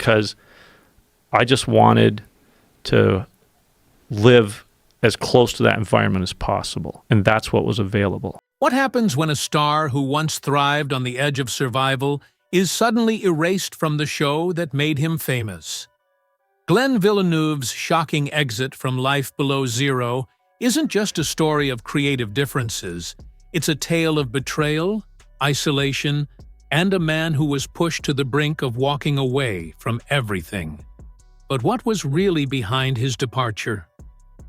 because I just wanted to live as close to that environment as possible, and that's what was available. What happens when a star who once thrived on the edge of survival is suddenly erased from the show that made him famous? Glenn Villeneuve's shocking exit from Life Below Zero isn't just a story of creative differences. It's a tale of betrayal, isolation, and a man who was pushed to the brink of walking away from everything. But what was really behind his departure?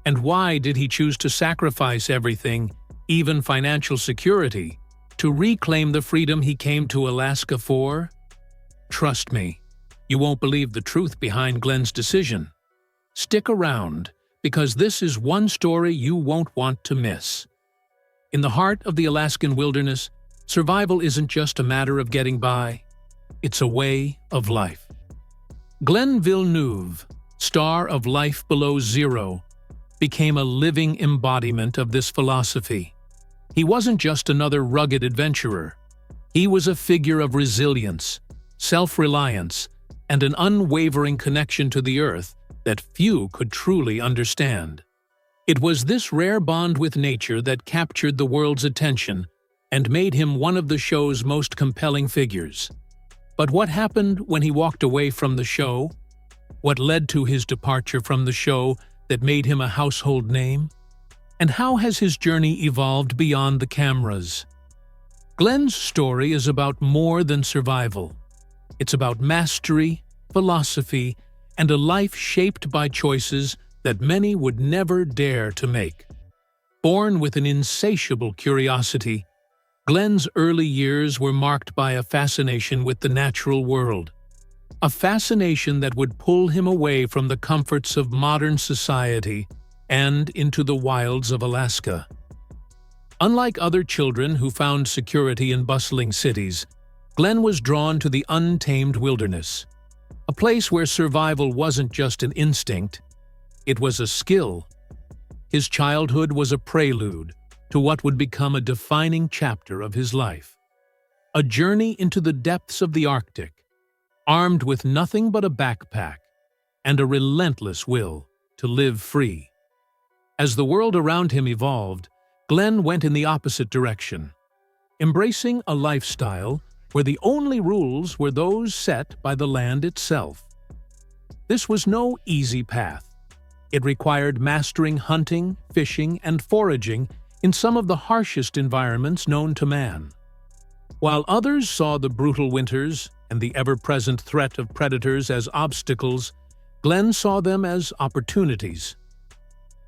And why did he choose to sacrifice everything, even financial security, to reclaim the freedom he came to Alaska for? Trust me, you won't believe the truth behind Glenn's decision. Stick around, because this is one story you won't want to miss. In the heart of the Alaskan wilderness, survival isn't just a matter of getting by. It's a way of life. Glenn Villeneuve, star of Life Below Zero, became a living embodiment of this philosophy. He wasn't just another rugged adventurer. He was a figure of resilience, self-reliance, and an unwavering connection to the earth that few could truly understand. It was this rare bond with nature that captured the world's attention and made him one of the show's most compelling figures. But what happened when he walked away from the show? What led to his departure from the show that made him a household name? And how has his journey evolved beyond the cameras? Glenn's story is about more than survival. It's about mastery, philosophy, and a life shaped by choices that many would never dare to make. Born with an insatiable curiosity, Glenn's early years were marked by a fascination with the natural world. A fascination that would pull him away from the comforts of modern society and into the wilds of Alaska. Unlike other children who found security in bustling cities, Glenn was drawn to the untamed wilderness, a place where survival wasn't just an instinct, it was a skill. His childhood was a prelude to what would become a defining chapter of his life. A journey into the depths of the Arctic, armed with nothing but a backpack and a relentless will to live free. As the world around him evolved, Glenn went in the opposite direction, embracing a lifestyle where the only rules were those set by the land itself. This was no easy path. It required mastering hunting, fishing, and foraging in some of the harshest environments known to man. While others saw the brutal winters and the ever-present threat of predators as obstacles, Glenn saw them as opportunities.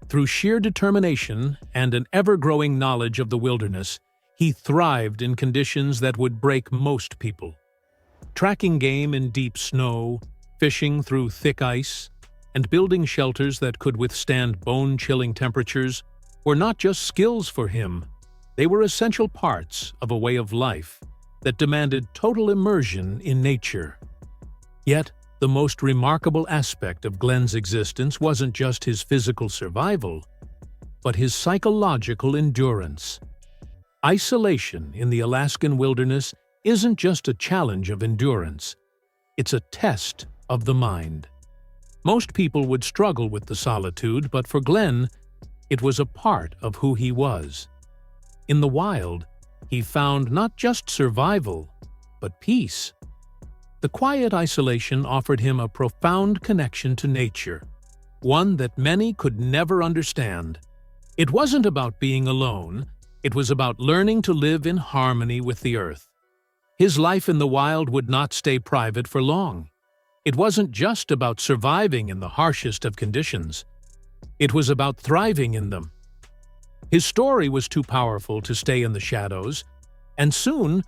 Through sheer determination and an ever-growing knowledge of the wilderness, he thrived in conditions that would break most people. Tracking game in deep snow, fishing through thick ice, and building shelters that could withstand bone-chilling temperatures were not just skills for him, they were essential parts of a way of life that demanded total immersion in nature. Yet, the most remarkable aspect of Glenn's existence wasn't just his physical survival, but his psychological endurance. Isolation in the Alaskan wilderness isn't just a challenge of endurance, it's a test of the mind. Most people would struggle with the solitude, but for Glenn, it was a part of who he was. In the wild, he found not just survival, but peace. The quiet isolation offered him a profound connection to nature, one that many could never understand. It wasn't about being alone, it was about learning to live in harmony with the earth. His life in the wild would not stay private for long. It wasn't just about surviving in the harshest of conditions. It was about thriving in them. His story was too powerful to stay in the shadows, and soon,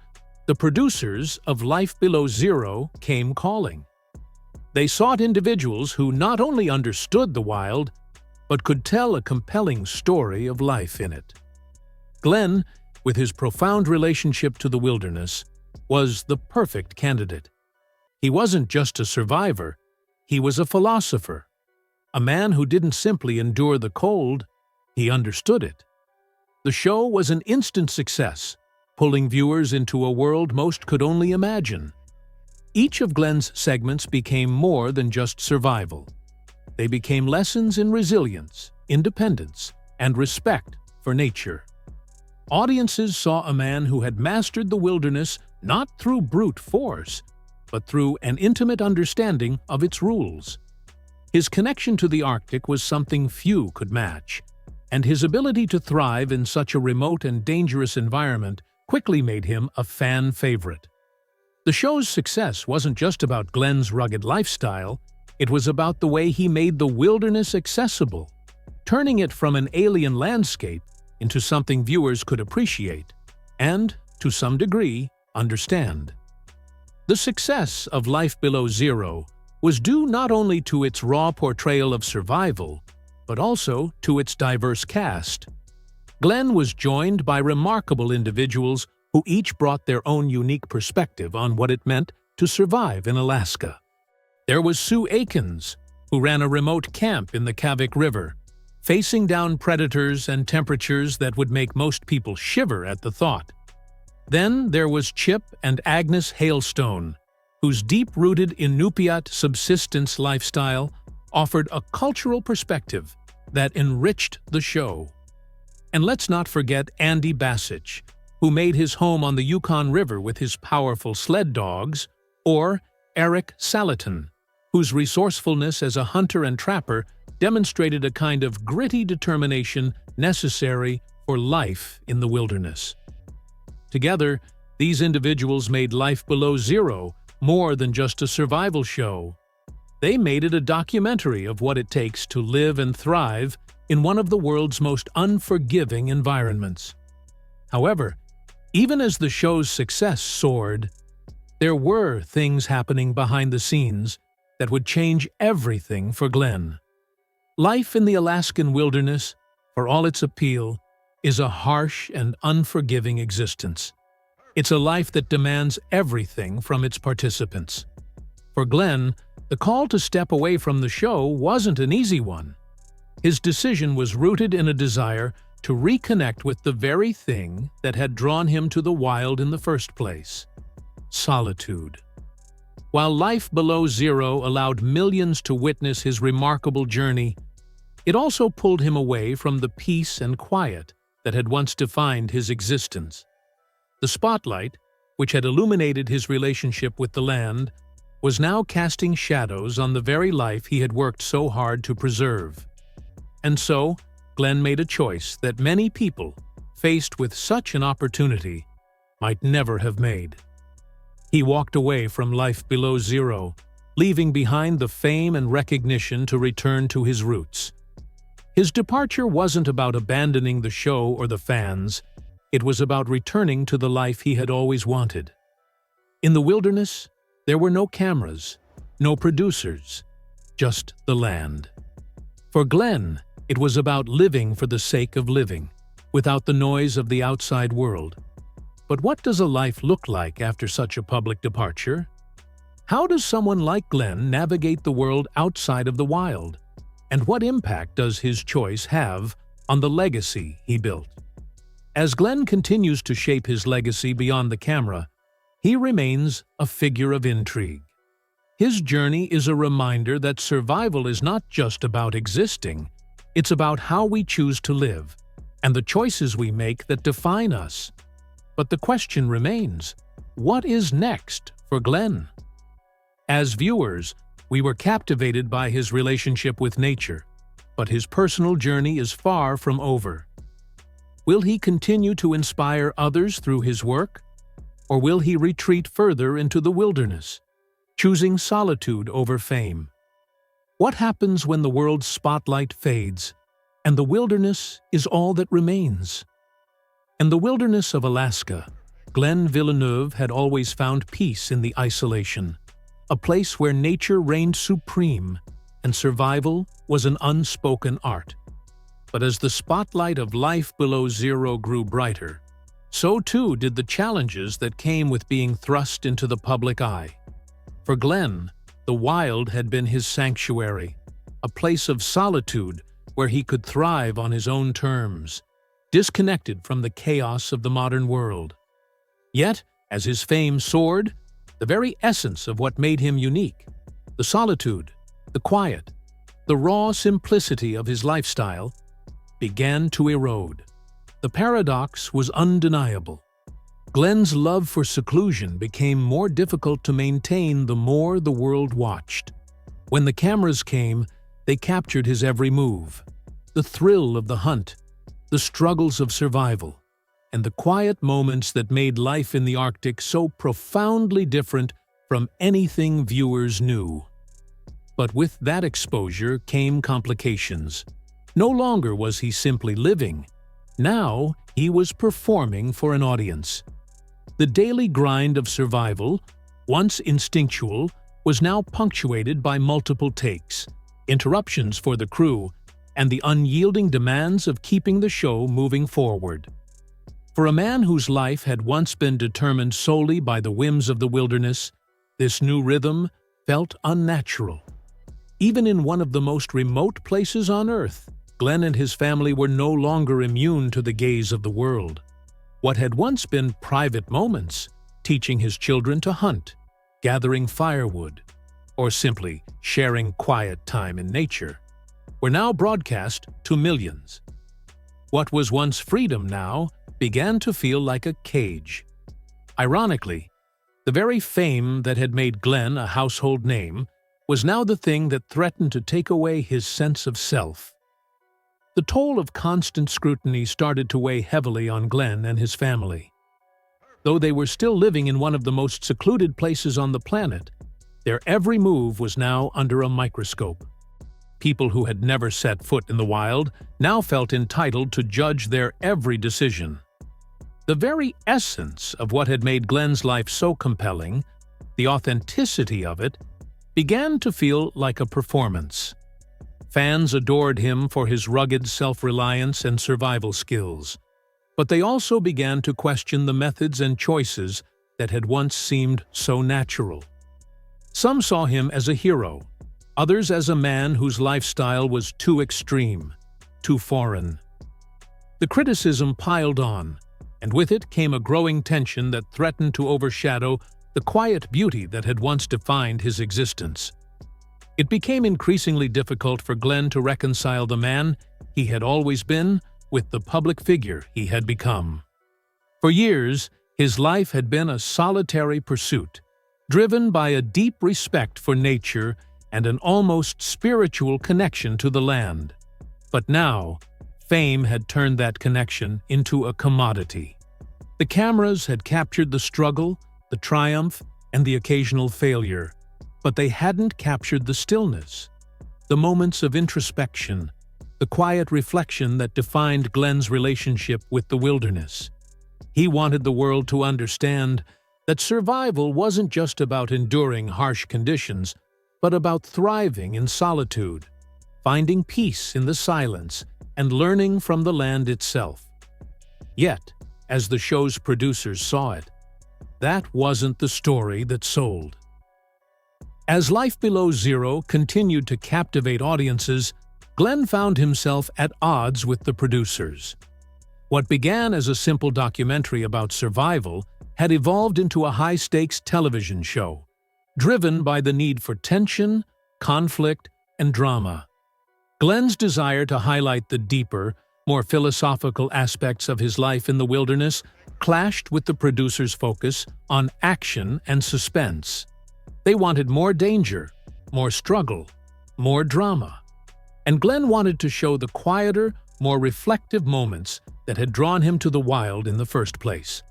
the producers of Life Below Zero came calling. They sought individuals who not only understood the wild, but could tell a compelling story of life in it. Glenn, with his profound relationship to the wilderness, was the perfect candidate. He wasn't just a survivor, he was a philosopher, a man who didn't simply endure the cold, he understood it. The show was an instant success, pulling viewers into a world most could only imagine. Each of Glenn's segments became more than just survival. They became lessons in resilience, independence, and respect for nature. Audiences saw a man who had mastered the wilderness not through brute force, but through an intimate understanding of its rules. His connection to the Arctic was something few could match, and his ability to thrive in such a remote and dangerous environment quickly made him a fan favorite. The show's success wasn't just about Glenn's rugged lifestyle, it was about the way he made the wilderness accessible, turning it from an alien landscape into something viewers could appreciate and, to some degree, understand. The success of Life Below Zero was due not only to its raw portrayal of survival, but also to its diverse cast. Glenn was joined by remarkable individuals who each brought their own unique perspective on what it meant to survive in Alaska. There was Sue Aikens, who ran a remote camp in the Kavik River, facing down predators and temperatures that would make most people shiver at the thought. Then there was Chip and Agnes Hailstone, whose deep-rooted Inupiat subsistence lifestyle offered a cultural perspective that enriched the show. And let's not forget Andy Bassich, who made his home on the Yukon River with his powerful sled dogs, or Eric Salatin, whose resourcefulness as a hunter and trapper demonstrated a kind of gritty determination necessary for life in the wilderness. Together, these individuals made Life Below Zero more than just a survival show. They made it a documentary of what it takes to live and thrive in one of the world's most unforgiving environments. However, even as the show's success soared, there were things happening behind the scenes that would change everything for Glenn. Life in the Alaskan wilderness, for all its appeal, is a harsh and unforgiving existence. It's a life that demands everything from its participants. For Glenn, the call to step away from the show wasn't an easy one. His decision was rooted in a desire to reconnect with the very thing that had drawn him to the wild in the first place: solitude. While Life Below Zero allowed millions to witness his remarkable journey, it also pulled him away from the peace and quiet that had once defined his existence. The spotlight, which had illuminated his relationship with the land, was now casting shadows on the very life he had worked so hard to preserve. And so, Glenn made a choice that many people, faced with such an opportunity, might never have made. He walked away from Life Below Zero, leaving behind the fame and recognition to return to his roots. His departure wasn't about abandoning the show or the fans, it was about returning to the life he had always wanted. In the wilderness, there were no cameras, no producers, just the land. For Glenn, it was about living for the sake of living, without the noise of the outside world. But what does a life look like after such a public departure? How does someone like Glenn navigate the world outside of the wild? And what impact does his choice have on the legacy he built? As Glenn continues to shape his legacy beyond the camera, he remains a figure of intrigue. His journey is a reminder that survival is not just about existing, it's about how we choose to live, and the choices we make that define us. But the question remains, what is next for Glenn? As viewers, we were captivated by his relationship with nature, but his personal journey is far from over. Will he continue to inspire others through his work? Or will he retreat further into the wilderness, choosing solitude over fame? What happens when the world's spotlight fades, and the wilderness is all that remains? In the wilderness of Alaska, Glenn Villeneuve had always found peace in the isolation, a place where nature reigned supreme and survival was an unspoken art. But as the spotlight of Life Below Zero grew brighter, so too did the challenges that came with being thrust into the public eye. For Glenn, the wild had been his sanctuary, a place of solitude where he could thrive on his own terms, disconnected from the chaos of the modern world. Yet, as his fame soared, the very essence of what made him unique. The solitude, the quiet, the raw simplicity of his lifestyle began to erode. The paradox was undeniable. Glenn's love for seclusion became more difficult to maintain the more the world watched. When the cameras came, they captured his every move. The thrill of the hunt, the struggles of survival, and the quiet moments that made life in the Arctic so profoundly different from anything viewers knew. But with that exposure came complications. No longer was he simply living. Now he was performing for an audience. The daily grind of survival, once instinctual, was now punctuated by multiple takes, interruptions for the crew, and the unyielding demands of keeping the show moving forward. For a man whose life had once been determined solely by the whims of the wilderness, this new rhythm felt unnatural. Even in one of the most remote places on Earth, Glenn and his family were no longer immune to the gaze of the world. What had once been private moments, teaching his children to hunt, gathering firewood, or simply sharing quiet time in nature, were now broadcast to millions. What was once freedom now began to feel like a cage. Ironically, the very fame that had made Glenn a household name was now the thing that threatened to take away his sense of self. The toll of constant scrutiny started to weigh heavily on Glenn and his family. Though they were still living in one of the most secluded places on the planet, their every move was now under a microscope. People who had never set foot in the wild now felt entitled to judge their every decision. The very essence of what had made Glenn's life so compelling, the authenticity of it, began to feel like a performance. Fans adored him for his rugged self-reliance and survival skills, but they also began to question the methods and choices that had once seemed so natural. Some saw him as a hero, others as a man whose lifestyle was too extreme, too foreign. The criticism piled on, and with it came a growing tension that threatened to overshadow the quiet beauty that had once defined his existence. It became increasingly difficult for Glenn to reconcile the man he had always been with the public figure he had become. For years, his life had been a solitary pursuit, driven by a deep respect for nature and an almost spiritual connection to the land. But now, fame had turned that connection into a commodity. The cameras had captured the struggle, the triumph, and the occasional failure, but they hadn't captured the stillness, the moments of introspection, the quiet reflection that defined Glenn's relationship with the wilderness. He wanted the world to understand that survival wasn't just about enduring harsh conditions, but about thriving in solitude, finding peace in the silence, and learning from the land itself. Yet, as the show's producers saw it, that wasn't the story that sold. As Life Below Zero continued to captivate audiences, Glenn found himself at odds with the producers. What began as a simple documentary about survival had evolved into a high-stakes television show, driven by the need for tension, conflict, and drama. Glenn's desire to highlight the deeper, more philosophical aspects of his life in the wilderness clashed with the producers' focus on action and suspense. They wanted more danger, more struggle, more drama. And Glenn wanted to show the quieter, more reflective moments that had drawn him to the wild in the first place.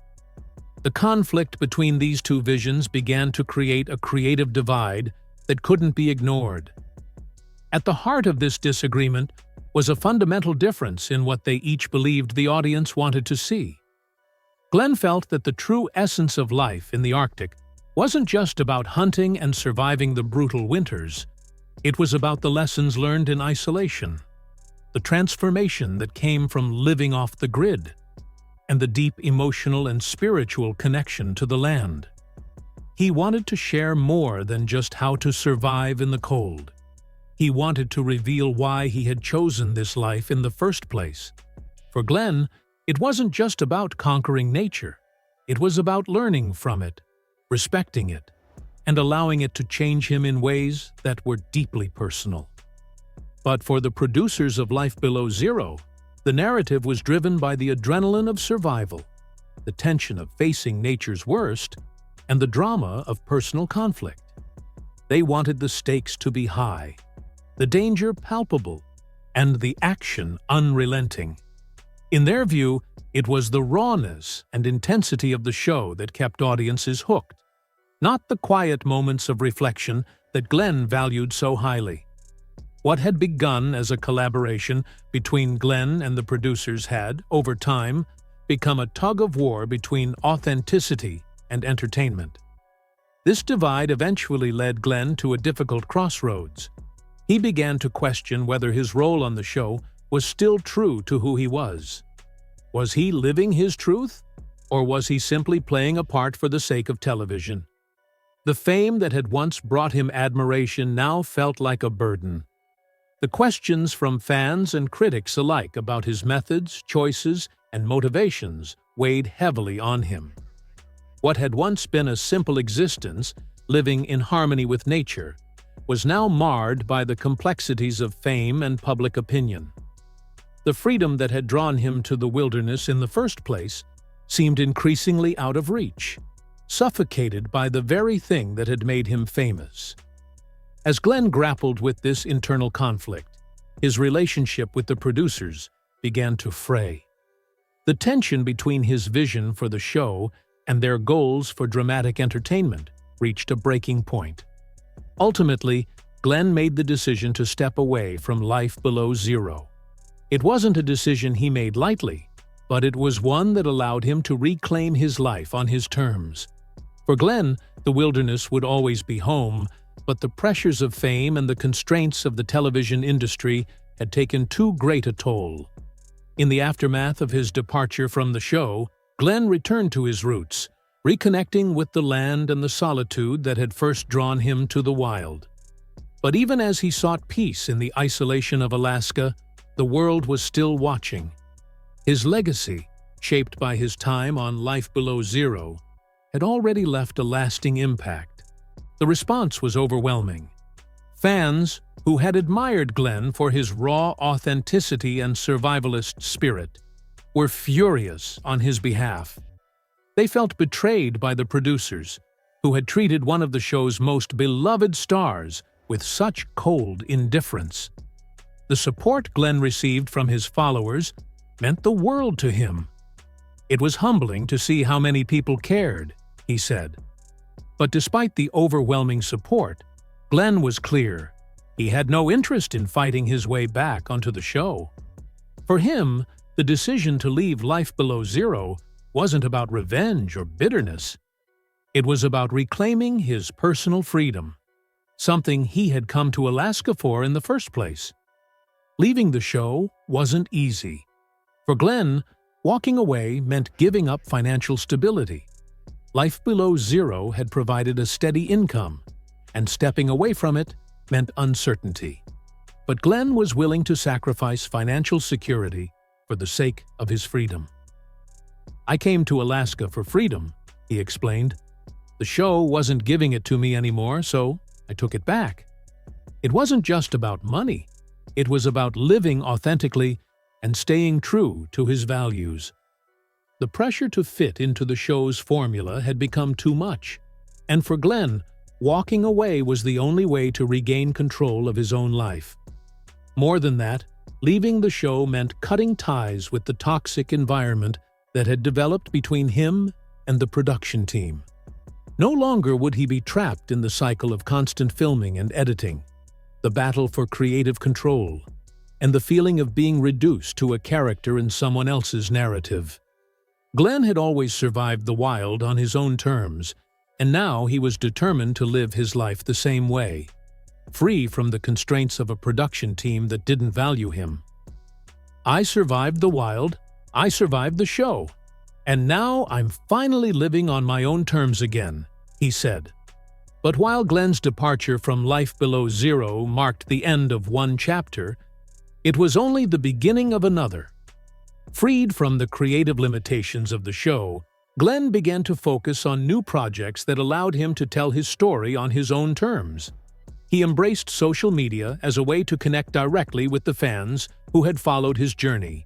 The conflict between these two visions began to create a creative divide that couldn't be ignored. At the heart of this disagreement was a fundamental difference in what they each believed the audience wanted to see. Glenn felt that the true essence of life in the Arctic wasn't just about hunting and surviving the brutal winters. It was about the lessons learned in isolation, the transformation that came from living off the grid, and the deep emotional and spiritual connection to the land. He wanted to share more than just how to survive in the cold. He wanted to reveal why he had chosen this life in the first place. For Glenn, it wasn't just about conquering nature. It was about learning from it, respecting it, and allowing it to change him in ways that were deeply personal. But for the producers of Life Below Zero, the narrative was driven by the adrenaline of survival, the tension of facing nature's worst, and the drama of personal conflict. They wanted the stakes to be high, the danger palpable, and the action unrelenting. In their view, it was the rawness and intensity of the show that kept audiences hooked, not the quiet moments of reflection that Glenn valued so highly. What had begun as a collaboration between Glenn and the producers had, over time, become a tug-of-war between authenticity and entertainment. This divide eventually led Glenn to a difficult crossroads. He began to question whether his role on the show was still true to who he was. Was he living his truth, or was he simply playing a part for the sake of television? The fame that had once brought him admiration now felt like a burden. The questions from fans and critics alike about his methods, choices, and motivations weighed heavily on him. What had once been a simple existence, living in harmony with nature, was now marred by the complexities of fame and public opinion. The freedom that had drawn him to the wilderness in the first place seemed increasingly out of reach, suffocated by the very thing that had made him famous. As Glenn grappled with this internal conflict, his relationship with the producers began to fray. The tension between his vision for the show and their goals for dramatic entertainment reached a breaking point. Ultimately, Glenn made the decision to step away from Life Below Zero. It wasn't a decision he made lightly, but it was one that allowed him to reclaim his life on his terms. For Glenn, the wilderness would always be home, but the pressures of fame and the constraints of the television industry had taken too great a toll. In the aftermath of his departure from the show, Glenn returned to his roots, reconnecting with the land and the solitude that had first drawn him to the wild. But even as he sought peace in the isolation of Alaska, the world was still watching. His legacy, shaped by his time on Life Below Zero, had already left a lasting impact. The response was overwhelming. Fans, who had admired Glenn for his raw authenticity and survivalist spirit, were furious on his behalf. They felt betrayed by the producers, who had treated one of the show's most beloved stars with such cold indifference. The support Glenn received from his followers meant the world to him. It was humbling to see how many people cared, he said. But despite the overwhelming support, Glenn was clear. He had no interest in fighting his way back onto the show. For him, the decision to leave Life Below Zero wasn't about revenge or bitterness. It was about reclaiming his personal freedom, something he had come to Alaska for in the first place. Leaving the show wasn't easy. For Glenn, walking away meant giving up financial stability. Life Below Zero had provided a steady income, and stepping away from it meant uncertainty. But Glenn was willing to sacrifice financial security for the sake of his freedom. "I came to Alaska for freedom," he explained. "The show wasn't giving it to me anymore, so I took it back. It wasn't just about money. It was about living authentically and staying true to his values." The pressure to fit into the show's formula had become too much, and for Glenn, walking away was the only way to regain control of his own life. More than that, leaving the show meant cutting ties with the toxic environment that had developed between him and the production team. No longer would he be trapped in the cycle of constant filming and editing, the battle for creative control, and the feeling of being reduced to a character in someone else's narrative. Glenn had always survived the wild on his own terms, and now he was determined to live his life the same way, free from the constraints of a production team that didn't value him. "I survived the wild, I survived the show, and now I'm finally living on my own terms again," he said. But while Glenn's departure from Life Below Zero marked the end of one chapter, it was only the beginning of another. Freed from the creative limitations of the show, Glenn began to focus on new projects that allowed him to tell his story on his own terms. He embraced social media as a way to connect directly with the fans who had followed his journey.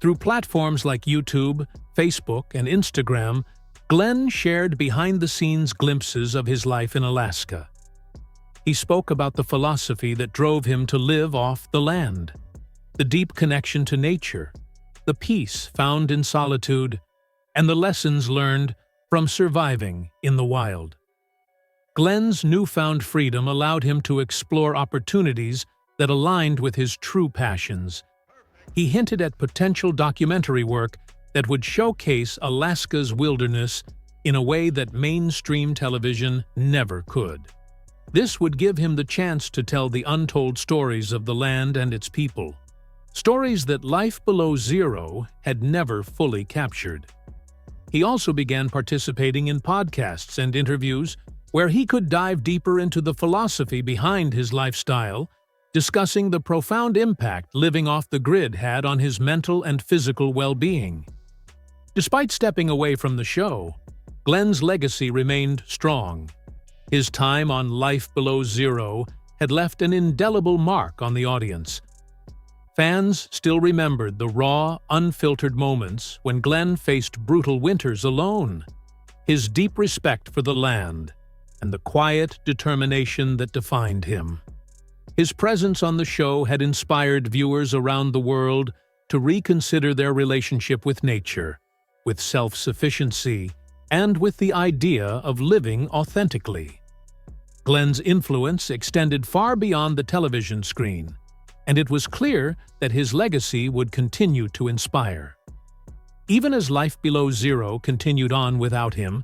Through platforms like YouTube, Facebook, and Instagram, Glenn shared behind-the-scenes glimpses of his life in Alaska. He spoke about the philosophy that drove him to live off the land, the deep connection to nature, the peace found in solitude, and the lessons learned from surviving in the wild. Glenn's newfound freedom allowed him to explore opportunities that aligned with his true passions. He hinted at potential documentary work that would showcase Alaska's wilderness in a way that mainstream television never could. This would give him the chance to tell the untold stories of the land and its people, stories that life below zero had never fully captured. He also began participating in podcasts and interviews where he could dive deeper into the philosophy behind his lifestyle, discussing the profound impact living off the grid had on his mental and physical well-being. Despite stepping away from the show, Glenn's legacy remained strong. His time on Life Below Zero had left an indelible mark on the audience. Fans still remembered the raw, unfiltered moments when Glenn faced brutal winters alone, his deep respect for the land, and the quiet determination that defined him. His presence on the show had inspired viewers around the world to reconsider their relationship with nature, with self-sufficiency, and with the idea of living authentically. Glenn's influence extended far beyond the television screen, and it was clear that his legacy would continue to inspire. Even as Life Below Zero continued on without him,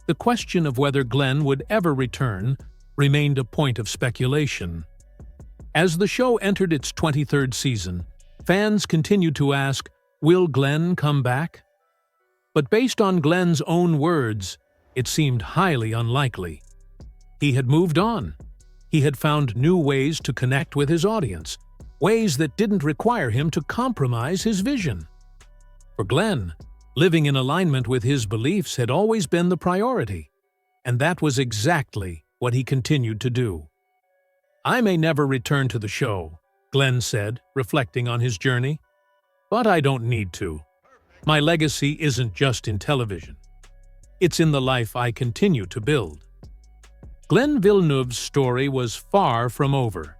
the question of whether Glenn would ever return remained a point of speculation. As the show entered its 23rd season, fans continued to ask, "Will Glenn come back?" But based on Glenn's own words, it seemed highly unlikely. He had moved on. He had found new ways to connect with his audience, ways that didn't require him to compromise his vision. For Glenn, living in alignment with his beliefs had always been the priority, and that was exactly what he continued to do. "I may never return to the show," Glenn said, reflecting on his journey, "but I don't need to. My legacy isn't just in television. It's in the life I continue to build." Glenn Villeneuve's story was far from over.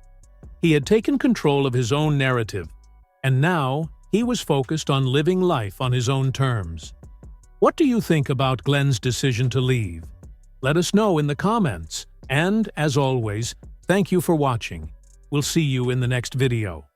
He had taken control of his own narrative, and now he was focused on living life on his own terms. What do you think about Glenn's decision to leave? Let us know in the comments, and, as always, thank you for watching. We'll see you in the next video.